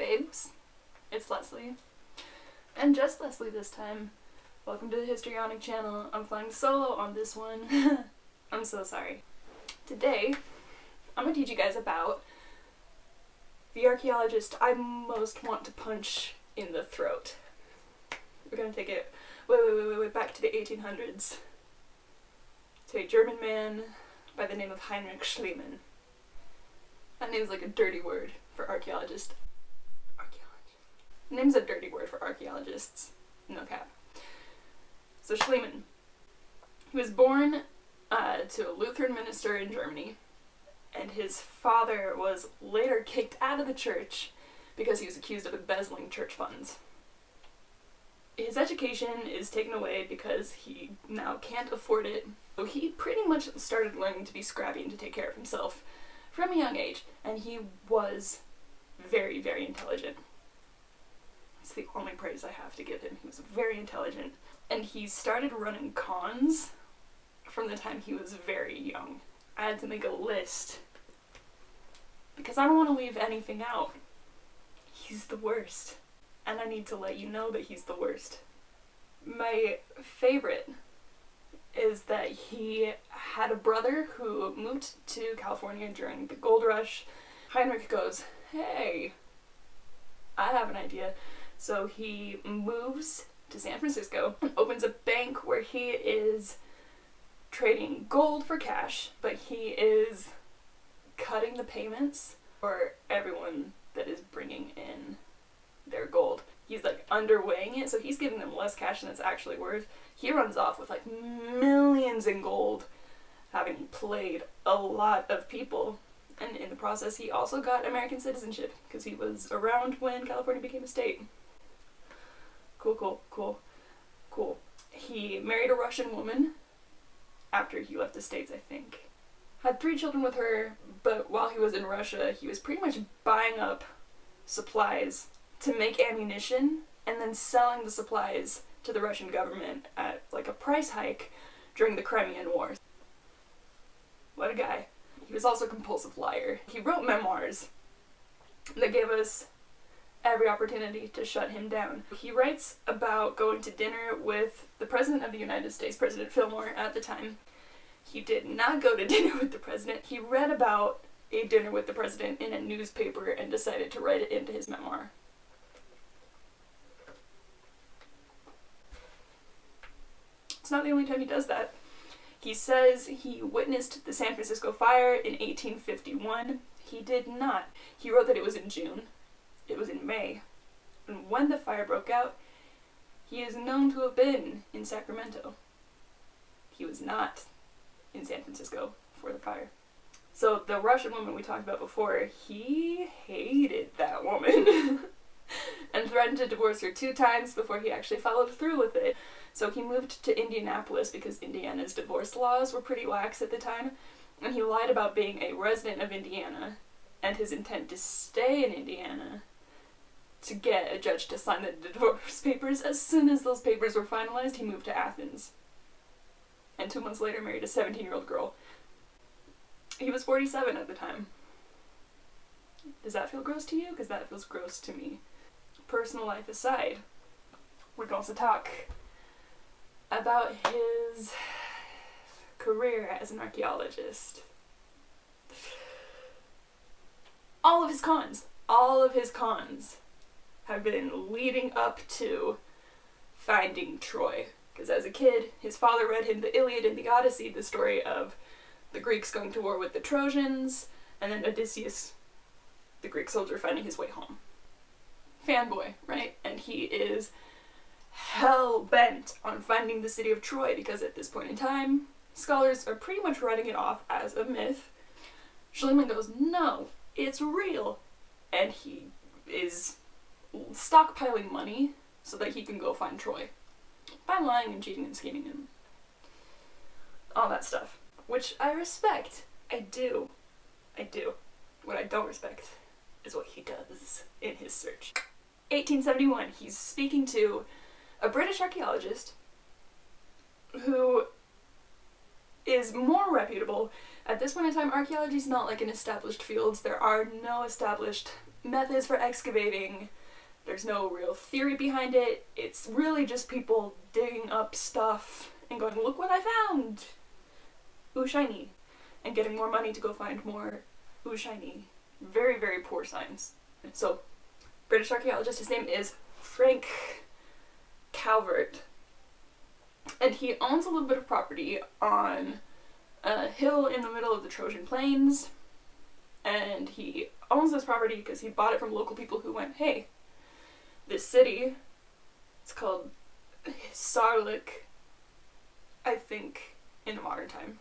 babes, it's Leslie, and just Leslie this time. Welcome to the Histrionic channel. I'm flying solo on this one. I'm so sorry. Today, I'm gonna teach you guys about the archaeologist I most want to punch in the throat. We're gonna take it way back to the 1800s to a German man by the name of Heinrich Schliemann. That name's like a dirty word for archaeologist. Name's a dirty word for archaeologists. No cap. So Schliemann. He was born to a Lutheran minister in Germany, and his father was later kicked out of the church because he was accused of embezzling church funds. His education is taken away because he now can't afford it, so he pretty much started learning to be scrappy and to take care of himself from a young age, and he was very, very intelligent. It's the only praise I have to give him. He was very intelligent, and he started running cons from the time he was very young. I had to make a list because I don't want to leave anything out. He's the worst, and I need to let you know that he's the worst. My favorite is that he had a brother who moved to California during the gold rush. Heinrich goes, "Hey, I have an idea." So he moves to San Francisco and opens a bank where he is trading gold for cash, but he is cutting the payments for everyone that is bringing in their gold. He's like underweighing it, so he's giving them less cash than it's actually worth. He runs off with like millions in gold, having played a lot of people. And in the process, he also got American citizenship because he was around when California became a state. Cool. He married a Russian woman after he left the States, I think. Had 3 children with her, but while he was in Russia, he was pretty much buying up supplies to make ammunition and then selling the supplies to the Russian government at like a price hike during the Crimean War. What a guy. He was also a compulsive liar. He wrote memoirs that gave us every opportunity to shut him down. He writes about going to dinner with the President of the United States, President Fillmore at the time. He did not go to dinner with the President. He read about a dinner with the President in a newspaper and decided to write it into his memoir. It's not the only time he does that. He says he witnessed the San Francisco fire in 1851. He did not. He wrote that it was in June. It was in May. And when the fire broke out, he is known to have been in Sacramento. He was not in San Francisco for the fire. So the Russian woman we talked about before, he hated that woman and threatened to divorce her 2 times before he actually followed through with it. So he moved to Indianapolis because Indiana's divorce laws were pretty lax at the time, and he lied about being a resident of Indiana and his intent to stay in Indiana to get a judge to sign the divorce papers. As soon as those papers were finalized, he moved to Athens. And 2 months later married a 17-year-old girl. He was 47 at the time. Does that feel gross to you? Because that feels gross to me. Personal life aside, we're going to talk about his career as an archaeologist. All of his cons have been leading up to finding Troy. Because as a kid, his father read him the Iliad and the Odyssey, the story of the Greeks going to war with the Trojans, and then Odysseus, the Greek soldier, finding his way home. Fanboy, right? And he is hell-bent on finding the city of Troy, because at this point in time, scholars are pretty much writing it off as a myth. Schliemann goes, "No, it's real." And he is stockpiling money so that he can go find Troy. By lying and cheating and scheming and all that stuff. Which I respect. I do. What I don't respect is what he does in his search. 1871, he's speaking to a British archaeologist who is more reputable. At this point in time, archaeology is not like an established field. There are no established methods for excavating. There's no real theory behind it. It's really just people digging up stuff and going, look what I found! Ooh, shiny. And getting more money to go find more ooh, shiny. Very, very poor science. So, British archaeologist, his name is Frank Calvert. And he owns a little bit of property on a hill in the middle of the Trojan Plains. And he owns this property because he bought it from local people who went, hey, this city, it's called Sarlik, I think, in the modern time.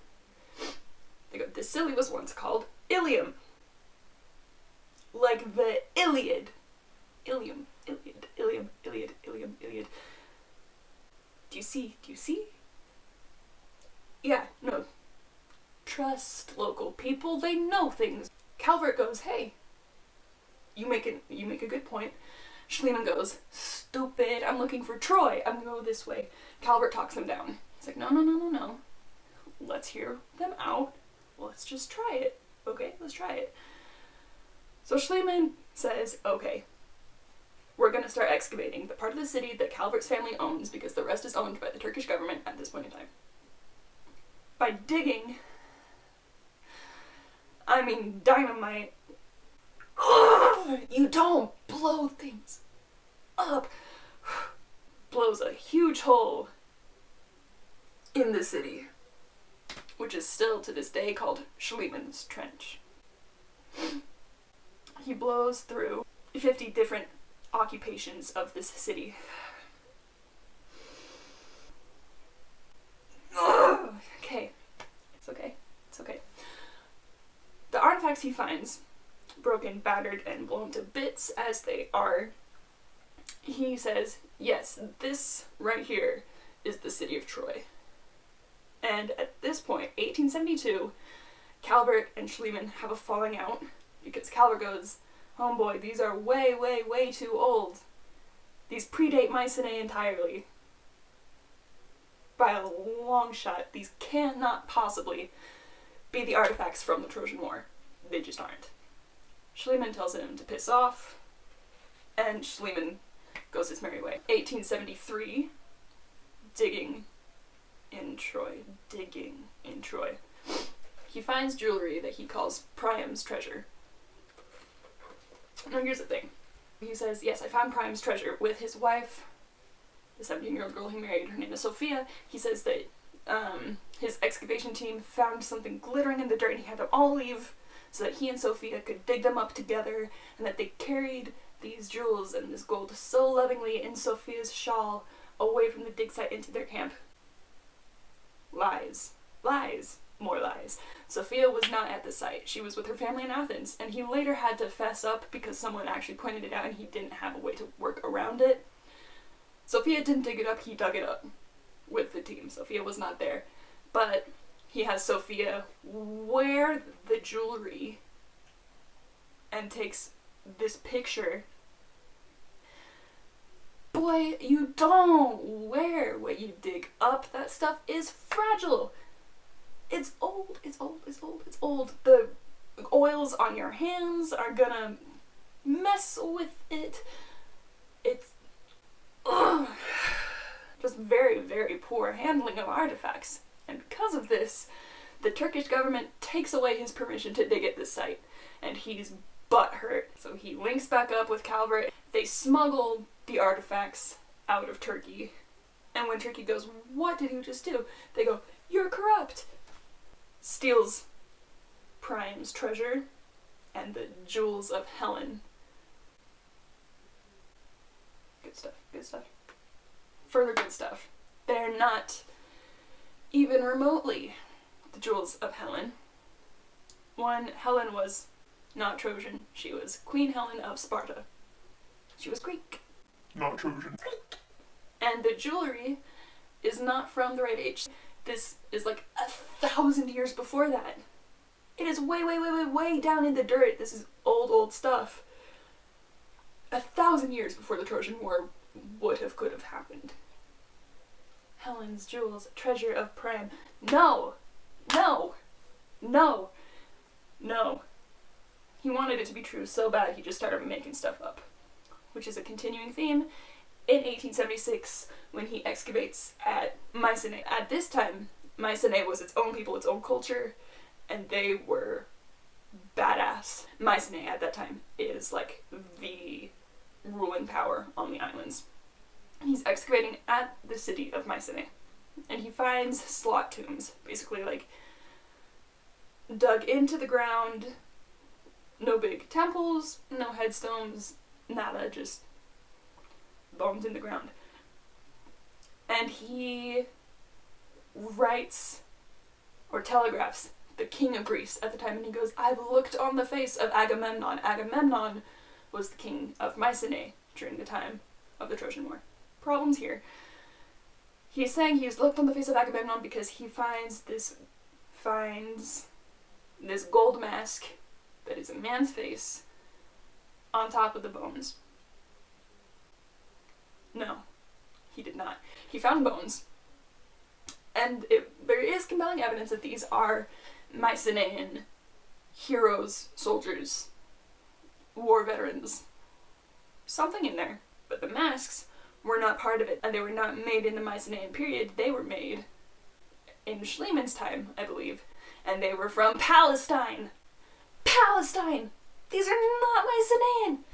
They go, this city was once called Ilium. Like the Iliad. Ilium, Iliad, Ilium, Iliad, Ilium, Iliad. Do you see? Do you see? Yeah, no. Trust local people, they know things. Calvert goes, hey, you make a good point. Schliemann goes, stupid, I'm looking for Troy, I'm gonna go this way. Calvert talks him down. He's like, no. Let's hear them out. Let's just try it. Okay, let's try it. So Schliemann says, okay, we're gonna start excavating the part of the city that Calvert's family owns because the rest is owned by the Turkish government at this point in time. By digging, I mean dynamite. You don't blow things up. Blows a huge hole in the city, which is still to this day called Schliemann's Trench. He blows through 50 different occupations of this city. Okay, it's okay. The artifacts he finds, broken, battered, and blown to bits as they are, he says, yes, this right here is the city of Troy. And at this point, 1872, Calvert and Schliemann have a falling out because Calvert goes, homeboy, these are way, way, way too old. These predate Mycenae entirely. By a long shot, these cannot possibly be the artifacts from the Trojan War. They just aren't. Schliemann tells him to piss off, and Schliemann goes his merry way. 1873, digging in Troy. He finds jewelry that he calls Priam's treasure. Now here's the thing. He says, yes, I found Priam's treasure with his wife, the 17-year-old girl he married. Her name is Sophia. He says that his excavation team found something glittering in the dirt and he had them all leave so that he and Sophia could dig them up together, and that they carried these jewels and this gold so lovingly in Sophia's shawl away from the dig site into their camp. Lies. More lies. Sophia was not at the site. She was with her family in Athens, and he later had to fess up because someone actually pointed it out and he didn't have a way to work around it. Sophia didn't dig it up, he dug it up with the team. Sophia was not there. But he has Sophia wear the jewelry and takes this picture. Boy, you don't wear what you dig up. That stuff is fragile. It's old. The oils on your hands are gonna mess with it. It's just very, very poor handling of artifacts. And because of this, the Turkish government takes away his permission to dig at this site. And he's butthurt. So he links back up with Calvert. They smuggle the artifacts out of Turkey. And when Turkey goes, what did you just do? They go, you're corrupt. Steals Priam's treasure and the jewels of Helen. Good stuff. Further good stuff. They're not even remotely the jewels of Helen. One, Helen was not Trojan. She was Queen Helen of Sparta. She was Greek. Not Trojan. And the jewelry is not from the right age. This is like 1,000 years before that. It is way, way, way, way, way down in the dirt. This is old stuff. 1,000 years before the Trojan War could have happened. Helen's jewels, treasure of Priam. No! He wanted it to be true so bad he just started making stuff up, which is a continuing theme in 1876 when he excavates at Mycenae. At this time, Mycenae was its own people, its own culture, and they were badass. Mycenae at that time is like the ruling power on the islands. He's excavating at the city of Mycenae, and he finds slot tombs, basically like dug into the ground, no big temples, no headstones, nada, just bones in the ground. And he writes or telegraphs the king of Greece at the time, and he goes, "I've looked on the face of Agamemnon." Agamemnon was the king of Mycenae during the time of the Trojan War. Problems here. He's saying he's looked on the face of Agamemnon because he finds this gold mask that is a man's face on top of the bones. No, he did not. He found bones, and there is compelling evidence that these are Mycenaean heroes, soldiers, war veterans. Something in there. But the masks were not part of it, and they were not made in the Mycenaean period. They were made in Schliemann's time, I believe, and they were from Palestine. Palestine! These are not Mycenaean!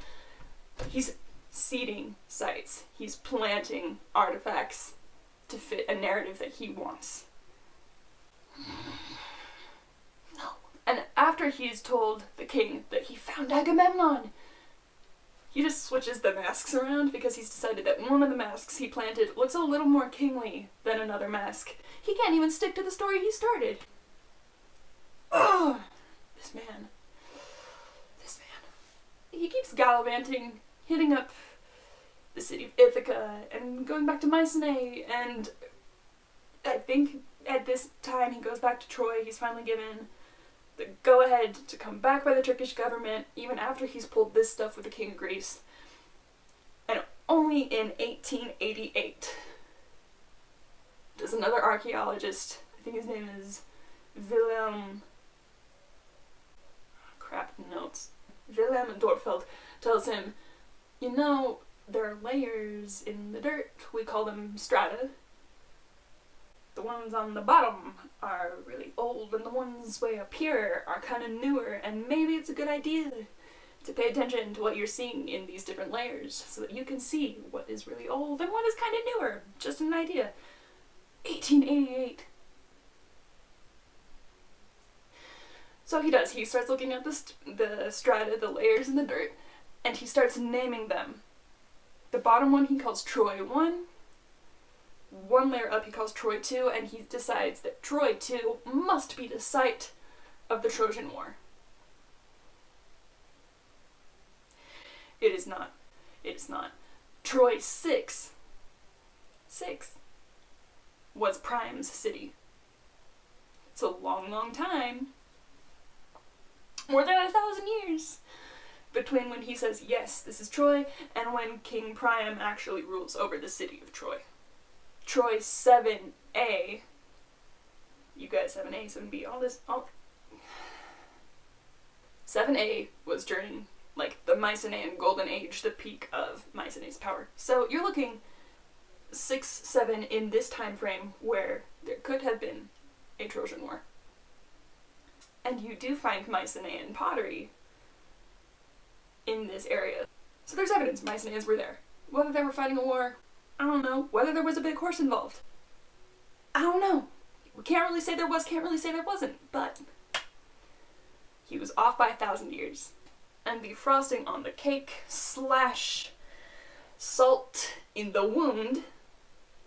He's seeding sites. He's planting artifacts to fit a narrative that he wants. No. And after he's told the king that he found Agamemnon, he just switches the masks around because he's decided that one of the masks he planted looks a little more kingly than another mask. He can't even stick to the story he started. Ugh! This man. He keeps gallivanting, hitting up the city of Ithaca and going back to Mycenae, and I think at this time he goes back to Troy. He's finally given the go-ahead to come back by the Turkish government, even after he's pulled this stuff with the King of Greece. And only in 1888 does another archaeologist, I think his name is Wilhelm Dorpfeld, tells him, you know, there are layers in the dirt, we call them strata. The ones on the bottom are really old, and the ones way up here are kind of newer, and maybe it's a good idea to pay attention to what you're seeing in these different layers so that you can see what is really old and what is kind of newer. Just an idea. 1888. So he does. He starts looking at the strata, the layers in the dirt, and he starts naming them. The bottom one he calls Troy 1. One layer up he calls Troy 2, and he decides that Troy 2 must be the site of the Trojan War. It is not. It is not. Troy 6 was Priam's city. It's a long, long time. More than 1,000 years between when he says, yes, this is Troy, and when King Priam actually rules over the city of Troy. Troy 7A, you guys 7A, 7B, all 7A was during, like, the Mycenaean Golden Age, the peak of Mycenae's power. So you're looking 6, 7 in this time frame where there could have been a Trojan War. And you do find Mycenaean pottery in this area. So there's evidence Mycenaeans were there. Whether they were fighting a war, I don't know. Whether there was a big horse involved, I don't know. We can't really say there was, can't really say there wasn't, but he was off by 1,000 years. And the frosting on the cake / salt in the wound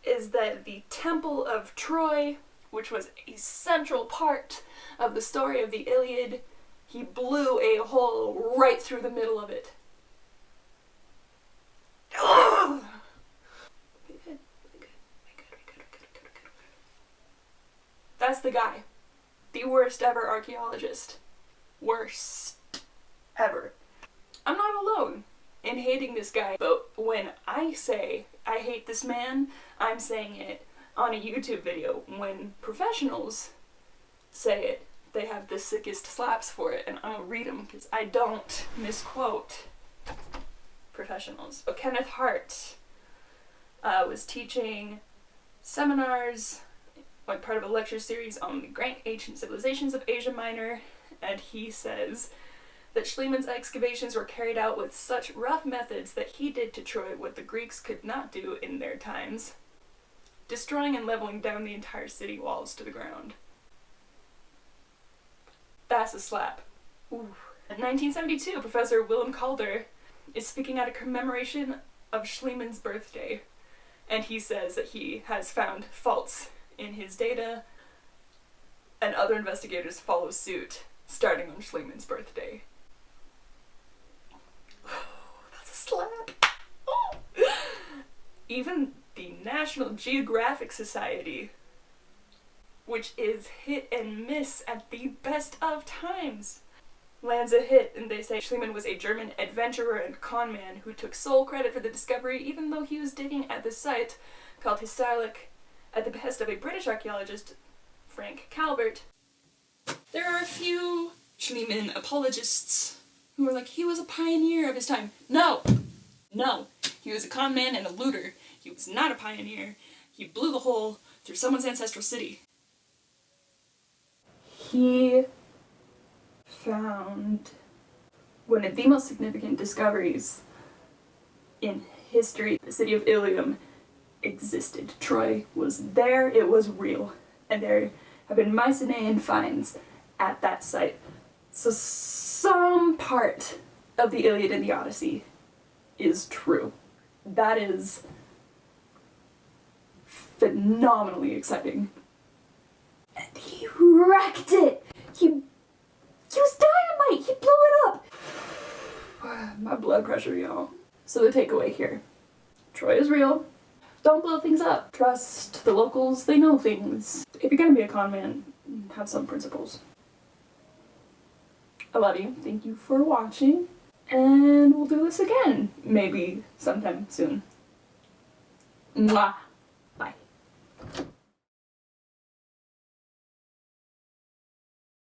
is that the Temple of Troy, which was a central part of the story of the Iliad, he blew a hole right through the middle of it. Ugh! That's the guy. The worst ever archaeologist. Worst ever. I'm not alone in hating this guy, but when I say I hate this man, I'm saying it on a YouTube video. When professionals say it, they have the sickest slaps for it, and I'm gonna read them because I don't misquote professionals. But Kenneth Hart was teaching seminars, like part of a lecture series on the great ancient civilizations of Asia Minor, and he says that Schliemann's excavations were carried out with such rough methods that he did to Troy what the Greeks could not do in their times, destroying and leveling down the entire city walls to the ground. That's a slap. Ooh. In 1972, Professor Willem Calder is speaking at a commemoration of Schliemann's birthday, and he says that he has found faults in his data, and other investigators follow suit, starting on Schliemann's birthday. That's a slap. Oh. Even the National Geographic Society, which is hit and miss at the best of times, lands a hit, and they say Schliemann was a German adventurer and conman who took sole credit for the discovery, even though he was digging at the site called Historic at the behest of a British archaeologist, Frank Calvert. There are a few Schliemann apologists who are like, he was a pioneer of his time. No! He was a conman and a looter. He was not a pioneer. He blew the hole through someone's ancestral city. He found one of the most significant discoveries in history. The city of Ilium existed. Troy was there, it was real, and there have been Mycenaean finds at that site. So some part of the Iliad and the Odyssey is true. That is phenomenally exciting. And he wrecked it! He used dynamite! He blew it up! My blood pressure, y'all. So the takeaway here. Troy is real. Don't blow things up. Trust the locals, they know things. If you're gonna be a con man, have some principles. I love you. Thank you for watching. And we'll do this again. Maybe sometime soon. Mwah!